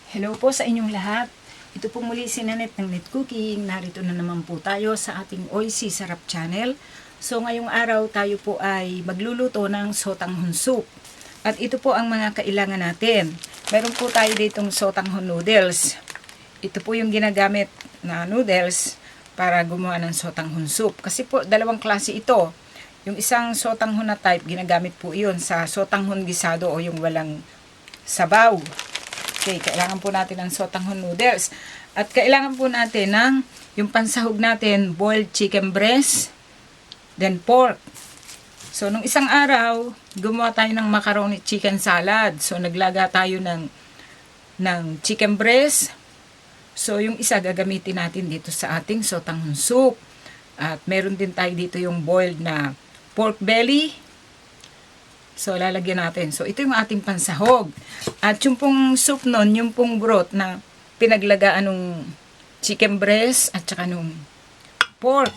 Hello po sa inyong lahat. Ito po muli si Nette ng Nette Cooking. Narito na naman po tayo sa ating OishiSarap channel. So ngayong araw tayo po ay magluluto ng Sotanghon Soup. At ito po ang mga kailangan natin. Meron po tayo ditong Sotanghon noodles. Ito po yung ginagamit na noodles para gumawa ng Sotanghon Soup. Kasi po dalawang klase ito. Yung isang Sotanghon na type, ginagamit po iyon sa Sotanghon gisado o yung walang sabaw. Okay, kailangan po natin ng Sotanghon noodles. At kailangan po natin ng yung pansahog natin, boiled chicken breast, then pork. So, nung isang araw, gumawa tayo ng macaroni chicken salad. So, naglaga tayo ng chicken breast. So, yung isa gagamitin natin dito sa ating Sotanghon soup. At meron din tayo dito yung boiled na pork belly. So, lalagyan natin. So, ito yung ating pansahog. At yung pong soup nun, yung pong broth na pinaglagaan ng chicken breast at saka nung pork.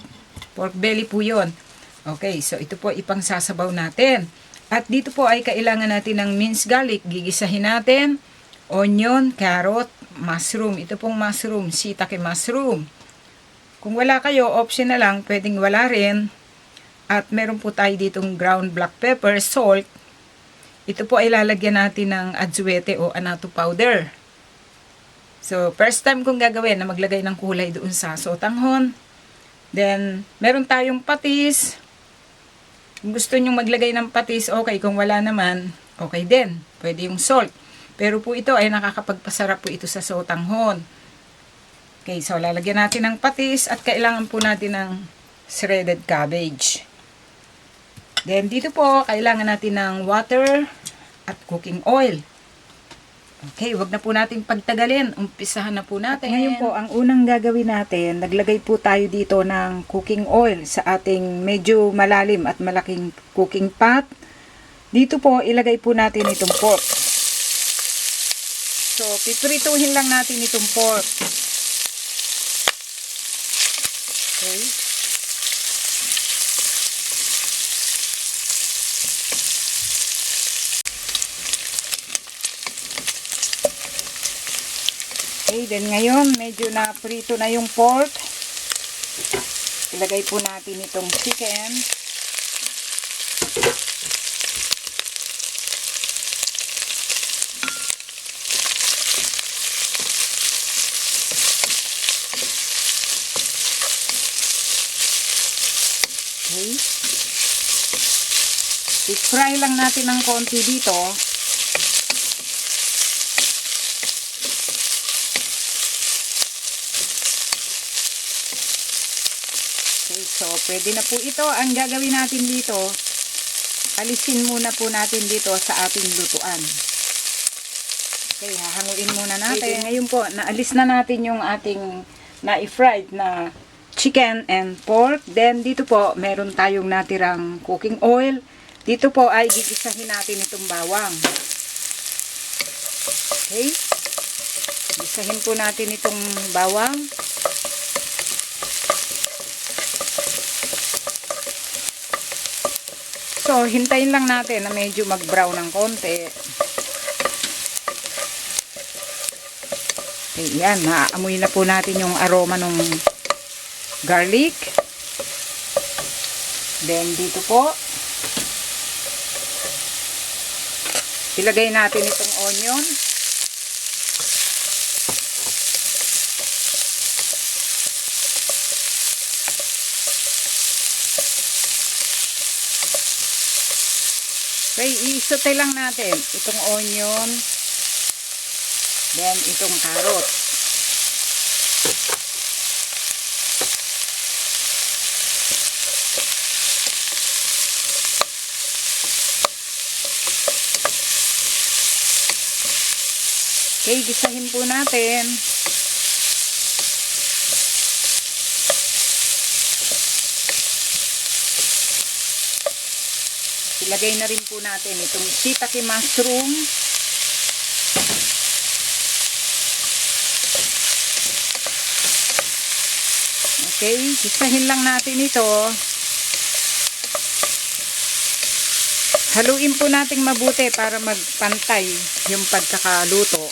Pork belly po yun. Okay, so ito po ipang sasabaw natin. At dito po ay kailangan natin ng minced garlic. Gigisahin natin. Onion, carrot, mushroom. Ito pong mushroom, shiitake mushroom. Kung wala kayo, option na lang. Pwedeng wala rin. At meron po tayo ditong ground black pepper, salt. Ito po ay lalagyan natin ng adzuete o annatto powder. So, first time kong gagawin na maglagay ng kulay doon sa sotanghon. Then, meron tayong patis. Kung gusto nyo maglagay ng patis, okay. Kung wala naman, okay din. Pwede yung salt. Pero po ito ay nakakapagpasarap po ito sa sotanghon. Okay, so lalagyan natin ng patis at kailangan po natin ng shredded cabbage. Then, dito po, kailangan natin ng water at cooking oil. Okay, wag na po natin pagtagalin. Umpisahan na po natin. Ngayon po, ang unang gagawin natin, naglagay po tayo dito ng cooking oil sa ating medyo malalim at malaking cooking pot. Dito po, ilagay po natin itong pork. So, piprituhin lang natin itong pork. Okay. Okay, then ngayon, medyo na prito na yung pork. Ilagay po natin itong chicken. Okay. I-fry lang natin ng konti dito. Okay, so pwede na po ito. Ang gagawin natin dito, alisin muna po natin dito sa ating lutuan. Okay, hahanguin muna natin. Okay, ngayon po, naalis na natin yung ating na-fried na chicken and pork. Then, dito po, meron tayong natirang cooking oil. Dito po ay gigisahin natin itong bawang. Okay. Gisahin po natin itong bawang. So, hintayin lang natin na medyo mag-brown ng konti. Okay, yan. Naamoy na po natin yung aroma ng garlic. Then, dito po, ilagay natin itong onion. Okay, isote lang natin itong onion. Then, itong carrot. Okay, gisahin po natin. Ilagay na rin po natin itong shiitake mushroom. Okay, gisahin lang natin ito. Haluin po nating mabuti para magpantay yung pagkakaluto.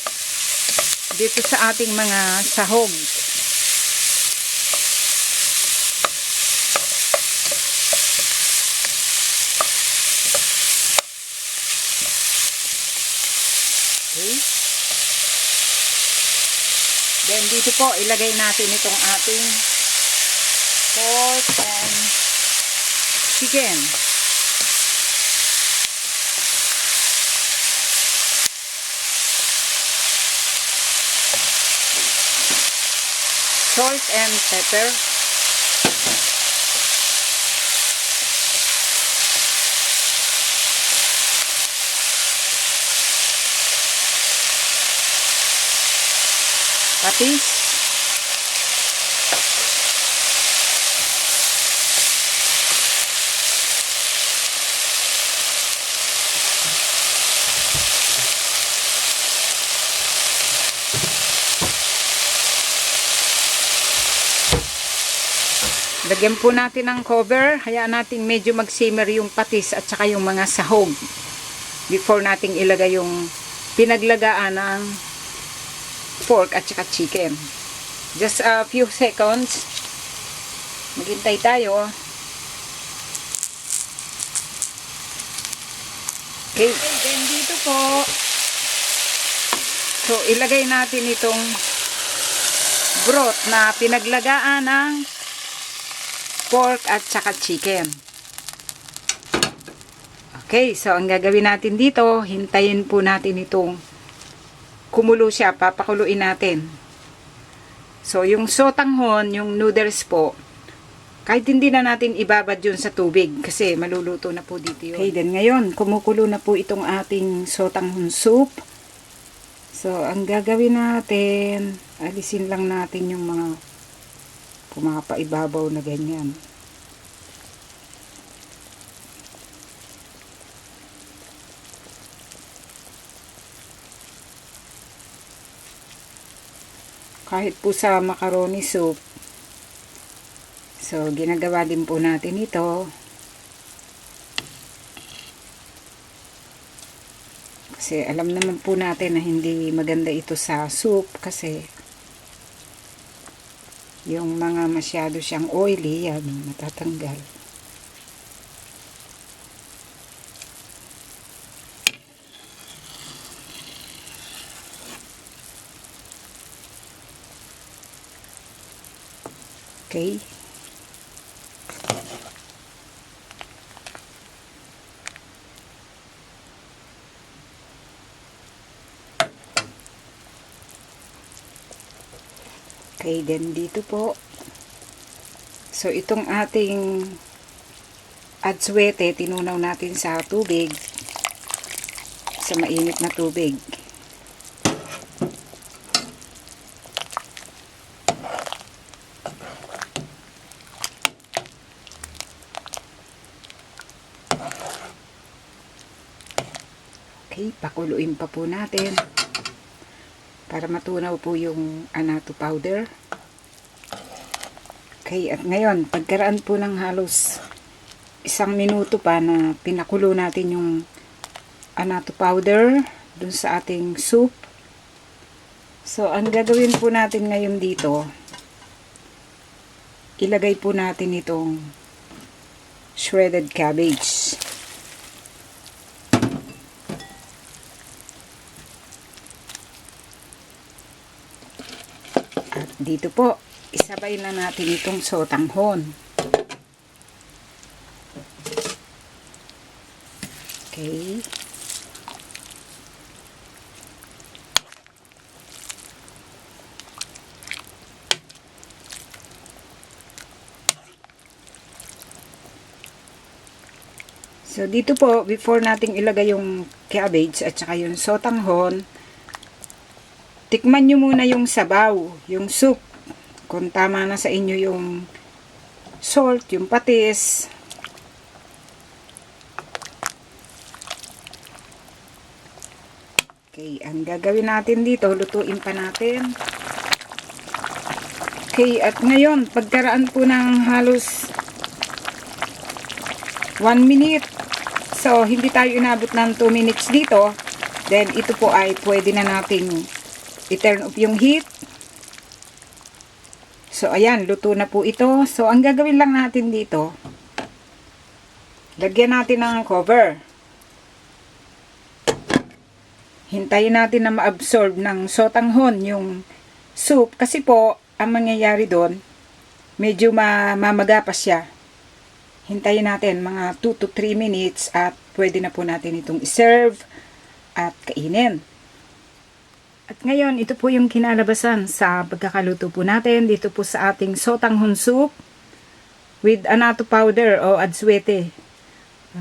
dito sa ating mga sahog. Okay. Then dito po ilagay natin itong ating pork and chicken. Salt and pepper. Patis. Lagyan po natin ng cover. Hayaan natin medyo mag-simmer yung patis at saka yung mga sahog before nating ilagay yung pinaglagaan ng pork at saka chicken. Just a few seconds. Maghintay tayo. Okay. Then dito po. So, ilagay natin itong broth na pinaglagaan ng pork at saka chicken. Okay, so ang gagawin natin dito, hintayin po natin itong kumulo siya, papakuluin natin. So, yung sotanghon, yung noodles po, kahit hindi na natin ibabad yun sa tubig kasi maluluto na po dito yun. Okay, then ngayon, kumukulo na po itong ating sotanghon soup. So, ang gagawin natin, alisin lang natin yung mga pumapaibabaw na ganyan. Kahit po sa macaroni soup. So, ginagawa din po natin ito. Kasi alam naman po natin na hindi maganda ito sa soup kasi yung mga masyado siyang oily, yan, matatanggal. Okay. Okay, then dito po. So, itong ating adswete, tinunaw natin sa tubig. Sa mainit na tubig. Okay, pakuluin pa po natin. Para matunaw po yung annatto powder. Okay, at ngayon, pagkaraan po ng halos 1 minuto pa na pinakulo natin yung annatto powder dun sa ating soup. So, ang gagawin po natin ngayon dito, ilagay po natin itong shredded cabbage. Dito po, isabay na natin itong sotanghon. Okay. So, dito po, before nating ilagay yung cabbage at saka yung sotanghon, tikman nyo muna yung sabaw, yung soup. Kung tama na sa inyo yung salt, yung patis. Okay, ang gagawin natin dito, lutuin pa natin. Okay, at ngayon, pagkaraan po ng halos 1 minute. So, hindi tayo inabot ng 2 minutes dito. Then, ito po ay pwede na nating i-turn off yung heat. So, ayan, luto na po ito. So, ang gagawin lang natin dito, lagyan natin ng cover. Hintayin natin na ma-absorb ng sotanghon yung soup. Kasi po, ang mangyayari doon, medyo mamaga pa siya. Hintayin natin mga 2 to 3 minutes at pwede na po natin itong iserve at kainin. At ngayon, ito po yung kinalabasan sa pagkakaluto po natin dito po sa ating sotanghon soup with annatto powder o adswete.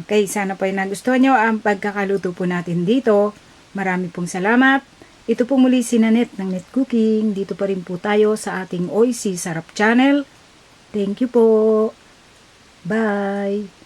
Okay, sana po ay nagustuhan nyo ang pagkakaluto po natin dito. Marami pong salamat. Ito po muli si Nette ng Nette Cooking. Dito pa rin po tayo sa ating OishiSarap channel. Thank you po. Bye!